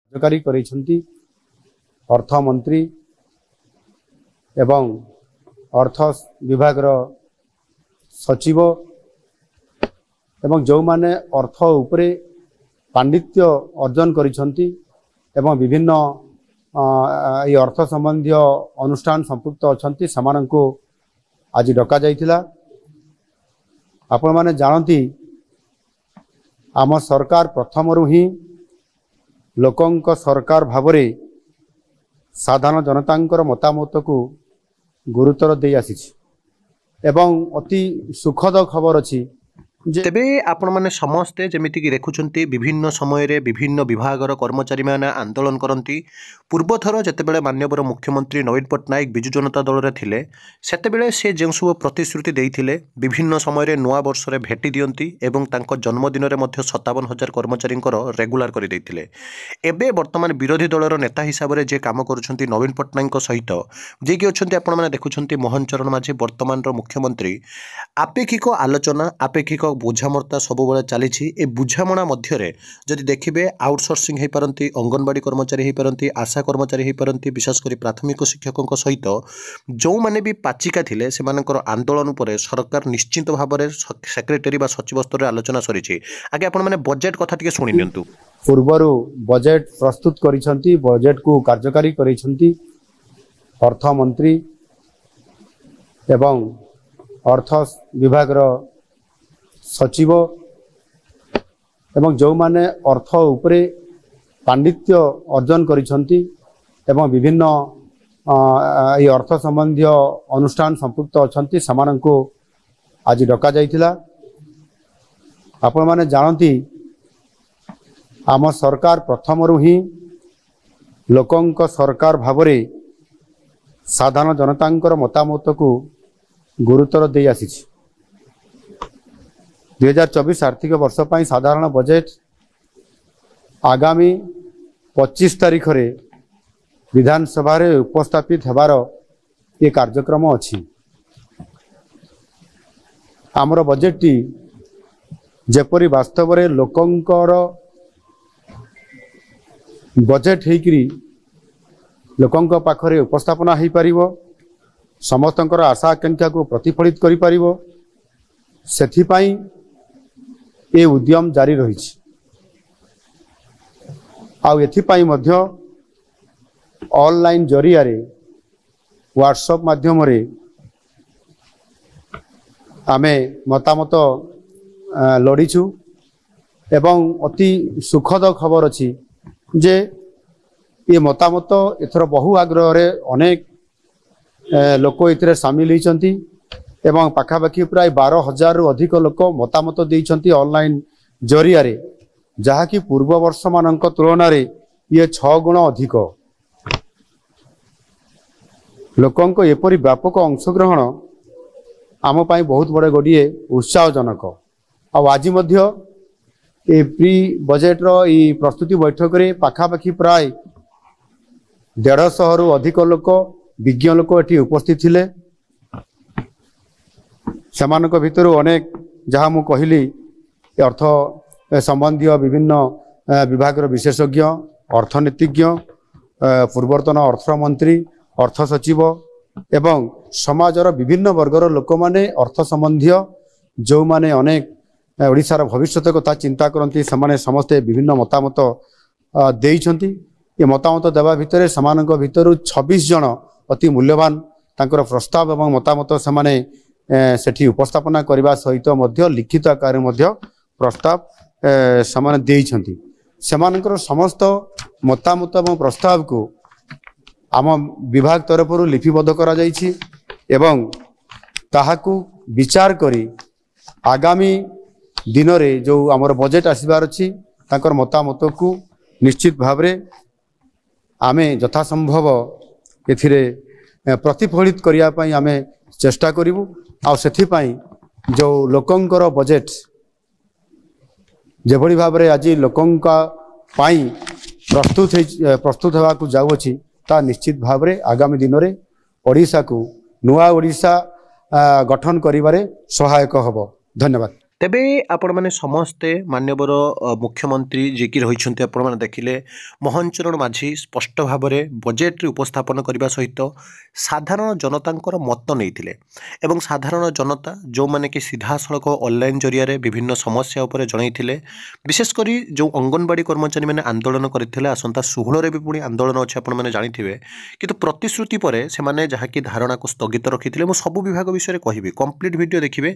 कार्यकारी करिसेंती अर्थमंत्री एवं अर्थ विभाग सचिव एवं जो माने अर्थ उपरे पांडित्य अर्जन करिसेंती एवं विभिन्न ये अर्थ संबंधी अनुष्ठान संपुक्त अछंती समानंको आज डका जाइथिला। आपण माने जानती आम सरकार प्रथम ही लोकंक सरकार भावरे साधारण जनतांकर मतामत को गुरुतर दे आसी एवं अति सुखद खबर अच्छी तेबे आपण माने समस्ते जेमिति कि देखुचंती विभिन्न समय रे विभिन्न विभागर कर्मचारी माने आंदोलन करंती। पूर्व थर जेतेबेले माननीय मुख्यमंत्री नवीन पट्टनायक बिजु जनता दल रे थिले सेतेबेले से जें सब प्रतिश्रुति देइथिले विभिन्न समय रे नुआ वर्ष रे भेटी दियंती एवं तांको जन्मदिन रे मध्य 57,000 कर्मचारींकर रेगुलर करि दैथिले। एबे वर्तमान विरोधी दलर नेता हिसाब रे जे काम करूछंती नवीन पट्टनायक सहित जे कि अछंती आपण माने देखुछंती मोहन चरण माझी वर्तमान रो मुख्यमंत्री आपेक्षिक आलोचना आपेक्षिक बुझामर्ता सब चली ए बुझामणा मध्य जदि देखिए आउटसोर्सिंग हो पारती अंगनवाड़ी कर्मचारी हो पारती आशा कर्मचारी हो पारती विशेषकर प्राथमिक शिक्षकों सहित जो माने भी पाचिका थिले से आंदोलन पर सरकार निश्चित भाव में सेक्रेटरी सचिव स्तर में आलोचना सरी। आगे आपण माने बजेट कथा टिके सुनि नियंतु। पूर्वर बजेट प्रस्तुत करिसेंती बजेट को कार्यकारी करिसेंती अर्थमंत्री एवं अर्थ विभाग सचिव एवं जो माने अर्थ उपरे पांडित्य अर्जन करिसेंती एवं विभिन्न ये अर्थ संबंधी अनुष्ठान संपुक्त अछंती समानंको आज डका जाइथिला। आपण माने जानती आम सरकार प्रथम ही लोकंक सरकार भावरे साधारण जनतांकर मतामत को गुरुतर दे आसी 2024 आर्थिक वर्ष पर साधारण बजेट आगामी 25 तारीख रे विधानसभा रे उपस्थापित हेबार ये कार्यक्रम अछि। आमर बजेट टी जेपरी वास्तव रे लोकंकर बजेट हेकरी लोकंक पाखरे उपस्थापना हो पारिबो समस्तंकर आशा आकांक्षा को प्रतिफलित करि पारिबो सेथिपाई ये उद्यम जारी रही ऑनलाइन जरिया रे व्हाट्सएप माध्यम रे आमे मतामत लड़ीचु एवं अति सुखद खबर अच्छी जे ये मतामत एथर बहु आग्रह रे अनेक लोक इतरे सामिल होती एवं पाखापाखि प्राय 12,000 रु अधिक लोक मतामत देइछंती ऑनलाइन जरिया रे जहाँकि पूर्व वर्ष मानक तुलन रे ये 6 गुण अधिक लोकंक एपरी व्यापक अंशग्रहण आम पाई बहुत बड़े गोटे उत्साहजनक। आज मध्य ए प्री बजेट रो ई प्रस्तुति बैठक रे पाखापाखि प्राय 150 रु अधिक लोक विज्ञ लोक एटी उपस्थित थिले। सेमानक भितर अनेक जहाँ मु कहली अर्थ संबंधी विभिन्न विभाग विशेषज्ञ अर्थनीतिज्ञ पूर्वतन अर्थमंत्री अर्थ सचिव एवं समाजर विभिन्न वर्गर लोक माने अर्थ संबंधी जो माने अनेक ओडिशार भविष्य कथा चिंता करती से समस्ते विभिन्न मतामत देइछंती। ये मतामत देवा भितर समानक भितर 26 जन अति मूल्यवान तांकर प्रस्ताव एवं मतामत से सेठी उपस्थापना करने सहित मध्य लिखित आकार मध्य प्रस्ताव समान देइछंती। सेमानकर समस्त मतामत एवं प्रस्ताव को आम विभाग तरफ लिपिबद्ध करा जाइछि एवं ताहाकू विचार करी आगामी दिन रे जो आमर बजेट आसबार अछि तांकर मतामत को निश्चित भाव रे आमे यथासंभव एथिरे प्रतिफलित करिया पई आमे चेष्टा करिवु। आ सेथिपाई जो लोकंकर बजेट जेभली भाव रे आज लोकंका पाई प्रस्तुत होगा जाऊँगी ता निश्चित भाव रे आगामी दिन रे ओडिशा को नुआ ओडिशा गठन करिबारे सहायक हबो। धन्यवाद। ତେବେ ଆପଣମାନେ ସମସ୍ତେ ମାନ୍ୟବର ମୁଖ୍ୟମନ୍ତ୍ରୀ ଯିଏକି ରହିଛନ୍ତି ଆପଣମାନେ ଦେଖିଲେ ମୋହନ ଚରଣ ମାଝୀ ସ୍ପଷ୍ଟ ଭାବରେ ବଜେଟ୍ରେ ଉପସ୍ଥାପନ କରିବା ସହିତ ସାଧାରଣ ଜନତାଙ୍କର ମତ ନେଇଥିଲେ ଏବଂ ସାଧାରଣ ଜନତା ଯେଉଁମାନେ କି ସିଧାସଳଖ ଅନଲାଇନ୍ ଜରିଆରେ ବିଭିନ୍ନ ସମସ୍ୟା ଉପରେ ଜଣାଇଥିଲେ। ବିଶେଷ କରି ଯେଉଁ ଅଙ୍ଗନବାଡ଼ି କର୍ମଚାରୀମାନେ ଆନ୍ଦୋଳନ କରିଥିଲେ ଆସନ୍ତା 16ରେ ବି ପୁଣି ଆନ୍ଦୋଳନ ଅଛି ଆପଣମାନେ ଜାଣିଥିବେ, କିନ୍ତୁ ପ୍ରତିଶ୍ରୁତି ପରେ ସେମାନେ ଯାହାକି ଧାରଣାକୁ ସ୍ଥଗିତ ରଖିଥିଲେ। ମୁଁ ସବୁ ବିଭାଗ ବିଷୟରେ କହିବି, କମ୍ପ୍ଲିଟ୍ ଭିଡ଼ିଓ ଦେଖିବେ।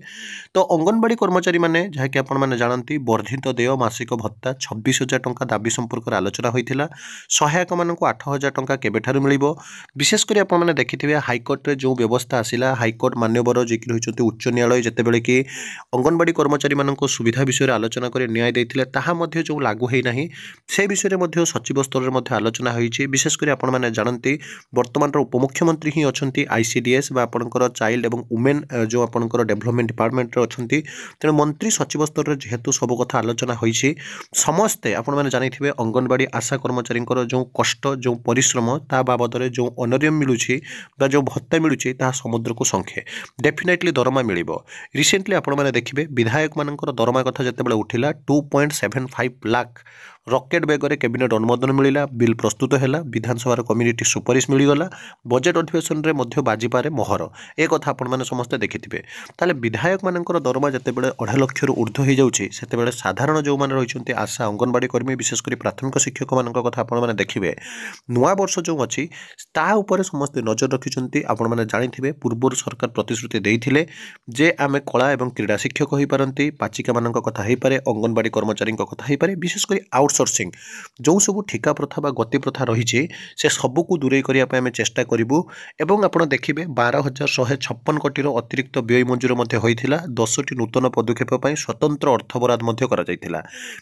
ତ ଅଙ୍ଗନବାଡ଼ି କର୍ମଚାରୀମାନେ ଯାହାକି ଆପଣମାନେ ଜାଣନ୍ତି ବର୍ଦ୍ଧିତ ଦେୟ ମାସିକ ଭତ୍ତା 26,000 ଟଙ୍କା ଦାବି ସମ୍ପର୍କରେ ଆଲୋଚନା ହୋଇଥିଲା। ସହାୟକମାନଙ୍କୁ 8,000 ଟଙ୍କା କେବେଠାରୁ ମିଳିବ? ବିଶେଷ କରି ଆପଣମାନେ ଦେଖିଥିବେ ହାଇକୋର୍ଟରେ ଯେଉଁ ବ୍ୟବସ୍ଥା ଆସିଲା, ହାଇକୋର୍ଟ ମାନ୍ୟବର ଯିଏକି ରହିଛନ୍ତି ଉଚ୍ଚ ନ୍ୟାୟାଳୟ ଯେତେବେଳେ କି ଅଙ୍ଗନବାଡ଼ି କର୍ମଚାରୀମାନଙ୍କ ସୁବିଧା ବିଷୟରେ ଆଲୋଚନା କରି ନ୍ୟାୟ ଦେଇଥିଲେ, ତାହା ମଧ୍ୟ ଯେଉଁ ଲାଗୁ ହୋଇନାହିଁ ସେ ବିଷୟରେ ମଧ୍ୟ ସଚିବ ସ୍ତରରେ ମଧ୍ୟ ଆଲୋଚନା ହୋଇଛି। ବିଶେଷ କରି ଆପଣମାନେ ଜାଣନ୍ତି ବର୍ତ୍ତମାନର ଉପମୁଖ୍ୟମନ୍ତ୍ରୀ ହିଁ ଅଛନ୍ତି ICDS ବା ଆପଣଙ୍କର ଚାଇଲ୍ଡ ଏବଂ ଓମେନ୍ ଯେଉଁ ଆପଣଙ୍କର ଡେଭଲପମେଣ୍ଟ ଡିପାର୍ଟମେଣ୍ଟରେ ଅଛନ୍ତି। ତେଣୁ ମନ୍ତ୍ରୀ ସଚିବ ସ୍ତରରେ ଯେହେତୁ ସବୁ କଥା ଆଲୋଚନା ହୋଇଛି, ସମସ୍ତେ ଆପଣମାନେ ଜାଣିଥିବେ ଅଙ୍ଗନବାଡ଼ି ଆଶା କର୍ମଚାରୀଙ୍କର ଯେଉଁ କଷ୍ଟ ଯେଉଁ ପରିଶ୍ରମ ତା ବାବଦରେ ଯେଉଁ ଅନରିୟମ୍ ମିଳୁଛି ବା ଯେଉଁ ଭତ୍ତା ମିଳୁଛି ତାହା ସମୁଦ୍ରକୁ ଶଙ୍ଖେ। ଡେଫିନେଟଲି ଦରମା ମିଳିବ। ରିସେଣ୍ଟଲି ଆପଣମାନେ ଦେଖିବେ ବିଧାୟକମାନଙ୍କର ଦରମା କଥା ଯେତେବେଳେ ଉଠିଲା 2.75 ଲାખ ରକେଟ୍ ବେଗରେ କ୍ୟାବିନେଟ୍ ଅନୁମୋଦନ ମିଳିଲା, ବିଲ୍ ପ୍ରସ୍ତୁତ ହେଲା, ବିଧାନସଭାର କମ୍ୟୁନିଟି ସୁପାରିଶ ମିଳିଗଲା, ବଜେଟ୍ ଅଧିବେଶନରେ ମଧ୍ୟ ବାଜିପାରେ ମୋହର। ଏ କଥା ଆପଣମାନେ ସମସ୍ତେ ଦେଖିଥିବେ। ତାହେଲେ ବିଧାୟକମାନଙ୍କର ଦରମା ଯେତେବେଳେ 2.5 ଲକ୍ଷରୁ ଉର୍ଦ୍ଧ୍ୱ ହୋଇଯାଉଛି, ସେତେବେଳେ ସାଧାରଣ ଯେଉଁମାନେ ରହିଛନ୍ତି ଆଶା ଅଙ୍ଗନବାଡ଼ି କର୍ମୀ ବିଶେଷ କରି ପ୍ରାଥମିକ ଶିକ୍ଷକମାନଙ୍କ କଥା ଆପଣମାନେ ଦେଖିବେ। ନୂଆ ବର୍ଷ ଯେଉଁ ଅଛି ତାହା ଉପରେ ସମସ୍ତେ ନଜର ରଖିଛନ୍ତି। ଆପଣମାନେ ଜାଣିଥିବେ ପୂର୍ବରୁ ସରକାର ପ୍ରତିଶ୍ରୁତି ଦେଇଥିଲେ ଯେ ଆମେ କଳା ଏବଂ କ୍ରୀଡ଼ା ଶିକ୍ଷକ ହୋଇପାରନ୍ତି, ପାଚିକାମାନଙ୍କ କଥା ହୋଇପାରେ, ଅଙ୍ଗନବାଡ଼ି କର୍ମଚାରୀଙ୍କ କଥା ହୋଇପାରେ। ବିଶେଷ କରି ଆଉଟସୋର୍ସିଂ ଯେଉଁ ସବୁ ଠିକା ପ୍ରଥା ବା ଗତି ପ୍ରଥା ରହିଛି ସେ ସବୁକୁ ଦୂରେଇ କରିବା ପାଇଁ ଆମେ ଚେଷ୍ଟା କରିବୁ। ଏବଂ ଆପଣ ଦେଖିବେ 12,156 କୋଟିର ଅତିରିକ୍ତ ବ୍ୟୟ ମଞ୍ଜୁର ମଧ୍ୟ ହୋଇଥିଲା। 10ଟି ନୂତନ ପଦକ୍ଷେପ ପାଇଁ ସ୍ୱତନ୍ତ୍ର ଅର୍ଥ ବରାଦ ମଧ୍ୟ କରାଯାଇଥିଲା।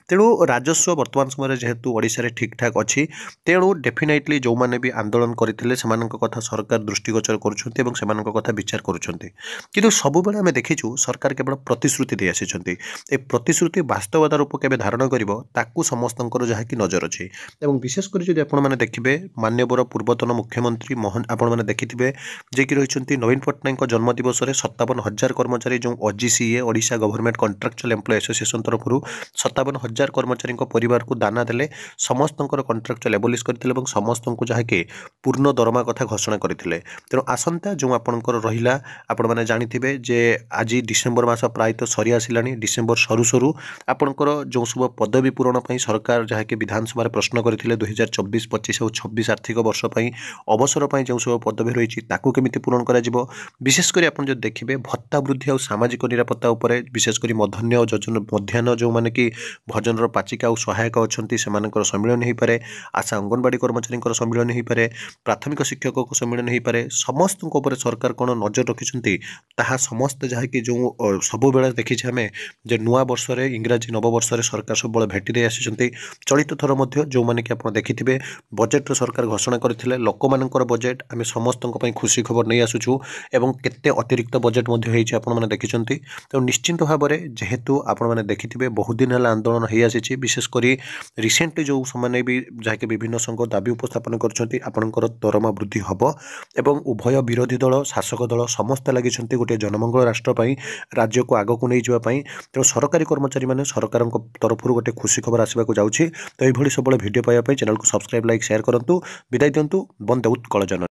ତେଣୁ ରାଜସ୍ୱ ବର୍ତ୍ତମାନ ସମୟରେ ଯେହେତୁ ଓଡ଼ିଶାରେ ଠିକ୍ଠାକ୍ ଅଛି, ତେଣୁ ଡେଫିନେଟଲି ଯେଉଁମାନେ ବି ଆନ୍ଦୋଳନ କରିଥିଲେ ସେମାନଙ୍କ କଥା ସରକାର ଦୃଷ୍ଟିଗୋଚର କରୁଛନ୍ତି ଏବଂ ସେମାନଙ୍କ କଥା ବିଚାର କରୁଛନ୍ତି। କିନ୍ତୁ ସବୁବେଳେ ଆମେ ଦେଖିଛୁ ସରକାର କେବଳ ପ୍ରତିଶ୍ରୁତି ଦେଇ ଆସିଛନ୍ତି। ଏ ପ୍ରତିଶ୍ରୁତି ବାସ୍ତବତା ରୂପ କେବେ ଧାରଣ କରିବ ତାକୁ ସମସ୍ତଙ୍କର ଯାହାକି ନଜର ଅଛି। ଏବଂ ବିଶେଷ କରି ଯଦି ଆପଣମାନେ ଦେଖିବେ ମାନ୍ୟବର ପୂର୍ବତନ ମୁଖ୍ୟମନ୍ତ୍ରୀ ଆପଣମାନେ ଦେଖିଥିବେ ଯିଏକି ରହିଛନ୍ତି ନବୀନ ପଟ୍ଟନାୟକଙ୍କ ଜନ୍ମଦିବସରେ 57,000 କର୍ମଚାରୀ ଯେଉଁ OGCA Odisha government contractual employ association ତରଫରୁ 57,000 କର୍ମଚାରୀଙ୍କ ପରିବାରକୁ ଦାନା ଦେଲେ, ସମସ୍ତଙ୍କର କଣ୍ଟ୍ରାକ୍ଚୁଆଲ ଏବୋଲିସ୍ କରିଥିଲେ ଏବଂ ସମସ୍ତଙ୍କୁ ଯାହାକି ପୂର୍ଣ୍ଣ ଦରମା କଥା ଘୋଷଣା କରିଥିଲେ। ତେଣୁ ଆସନ୍ତା ଯେଉଁ ଆପଣଙ୍କର ରହିଲା ଆପଣମାନେ ଜାଣିଥିବେ ଯେ ଆଜି ଡିସେମ୍ବର ମାସ ପ୍ରାୟତଃ ସରି ଆସିଲାଣି। ଡିସେମ୍ବର ସରୁ ସରୁ ଆପଣଙ୍କର ଯେଉଁ ସବୁ ପଦବୀ ପୂରଣ ପାଇଁ ସରକାର ଯାହାକି ବିଧାନସଭାରେ ପ୍ରଶ୍ନ କରିଥିଲେ 2024, 25 ଆଉ 26 ଆର୍ଥିକ ବର୍ଷ ପାଇଁ ଅବସର ପାଇଁ ଯେଉଁ ସବୁ ପଦବୀ ରହିଛି ତାକୁ କେମିତି ପୂରଣ କରାଯିବ। ବିଶେଷ କରି ଆପଣ ଯଦି ଦେଖିବେ ଭତ୍ତା ବୃଦ୍ଧି ଆଉ ସାମାଜିକ ନିରାପତ୍ତା ଉପରେ ବିଶେଷ କରି ମଧ୍ୟାହ୍ନ ଯେଉଁମାନେ କି ଭଜନର ପାଚିକା ଆଉ ସହାୟକ ଅଛନ୍ତି ସେମାନଙ୍କର ସମ୍ମିଳନୀ ହୋଇପାରେ, ଆଶା ଅଙ୍ଗନବାଡ଼ି କର୍ମଚାରୀଙ୍କର ସମ୍ମିଳନୀ ହୋଇପାରେ, ପ୍ରାଥମିକ ଶିକ୍ଷକଙ୍କ ସମ୍ମିଳନୀ ହୋଇପାରେ। ସମସ୍ତଙ୍କ ଉପରେ ସରକାର କ'ଣ ନଜର ରଖିଛନ୍ତି ତାହା ସମସ୍ତେ ଯାହାକି ଯେଉଁ ସବୁବେଳେ ଦେଖିଛେ ଆମେ ଯେ ନୂଆ ବର୍ଷରେ ଇଂରାଜୀ ନବବର୍ଷରେ ସରକାର ସବୁବେଳେ ଭେଟି ଦେଇ ଆସିଛନ୍ତି। ଚଳିତ ଥର ମଧ୍ୟ ଯେଉଁମାନେ କି ଆପଣ ଦେଖିଥିବେ ବଜେଟ୍ରେ ସରକାର ଘୋଷଣା କରିଥିଲେ ଲୋକମାନଙ୍କର ବଜେଟ୍ ଆମେ ସମସ୍ତଙ୍କ ପାଇଁ ଖୁସି ଖବର ନେଇ ଆସୁଛୁ ଏବଂ କେତେ ଅତିରିକ୍ତ ବଜେଟ୍ ମଧ୍ୟ ହୋଇଛି ଆପଣମାନେ ଦେଖିଛନ୍ତି। ତେଣୁ ନିଶ୍ଚିନ୍ତ ଭାବରେ ଯେହେତୁ ଆପଣମାନେ ଦେଖିଥିବେ ବହୁତ ଦିନ ହେଲା ଆନ୍ଦୋଳନ ହୋଇଆସିଛି, ବିଶେଷ କରି ରିସେଣ୍ଟଲି ଯେଉଁ ସେମାନେ ବି ଯାହାକି ବିଭିନ୍ନ ସଂଘ ଦାବି ଉପସ୍ଥାପନ କରୁଛନ୍ତି ଆପଣଙ୍କର ଦରମା ବୃଦ୍ଧି ହେବ ଏବଂ ଉଭୟ ବିରୋଧୀ ଦଳ ଶାସକ ଦଳ ସମସ୍ତେ ଲାଗିଛନ୍ତି ଗୋଟିଏ ଜନମଙ୍ଗଳ ରାଷ୍ଟ୍ର ପାଇଁ, ରାଜ୍ୟକୁ ଆଗକୁ ନେଇଯିବା ପାଇଁ। ତେଣୁ ସରକାରୀ କର୍ମଚାରୀମାନେ ସରକାରଙ୍କ ତରଫରୁ ଗୋଟେ ଖୁସି ଖବର ଆସିବାକୁ ଯାଉଛି। ତ ଏଇଭଳି ସବୁବେଳେ ଭିଡ଼ିଓ ପାଇବା ପାଇଁ ଚ୍ୟାନେଲକୁ ସବସ୍କ୍ରାଇବ୍, ଲାଇକ୍, ସେୟାର କରନ୍ତୁ। ବିଦାୟ ଦିଅନ୍ତୁ। ବନ୍ଦେ ଉତ୍କଳ ଜନନୀ।